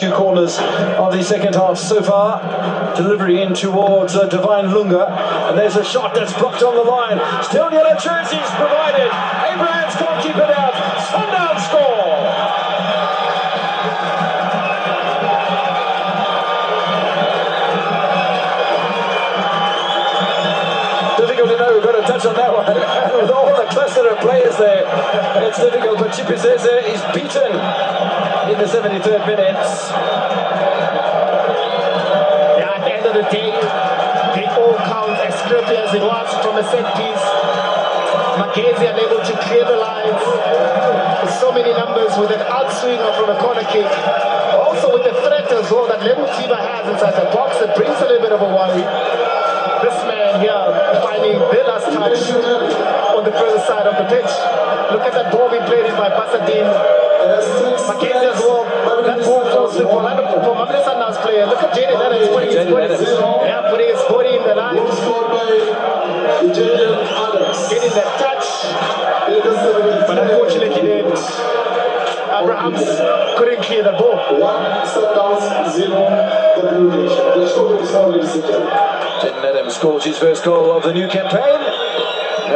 Two corners of the second half so far. Delivery in towards Divine Lunga, and there's a shot that's blocked on the line. Still yellow jerseys provided. Abraham's can't keep it out. Sundowns score. Difficult to know. We've got to touch on that one. With all the cluster of players there, it's difficult. But Chipizeze is beaten in the 73rd minute. Yeah, at the end of the day, they all count as scripted as it was from a set piece. Magesi unable to clear the lines with so many numbers, with an outswing or from a corner kick. Also with the threat as well that Lemutiba has inside the box that brings a little bit of a worry. This man here finding the last touch on the further side of the pitch. Look at that ball being played in by Pasadena. Magesi as well. That ball falls to for Mamelodi Sundowns player. Look at Jaden Adams putting his body in the line. Getting that touch. But unfortunately then Abrahams couldn't clear the ball. Jaden Adams scores his first goal of the new campaign.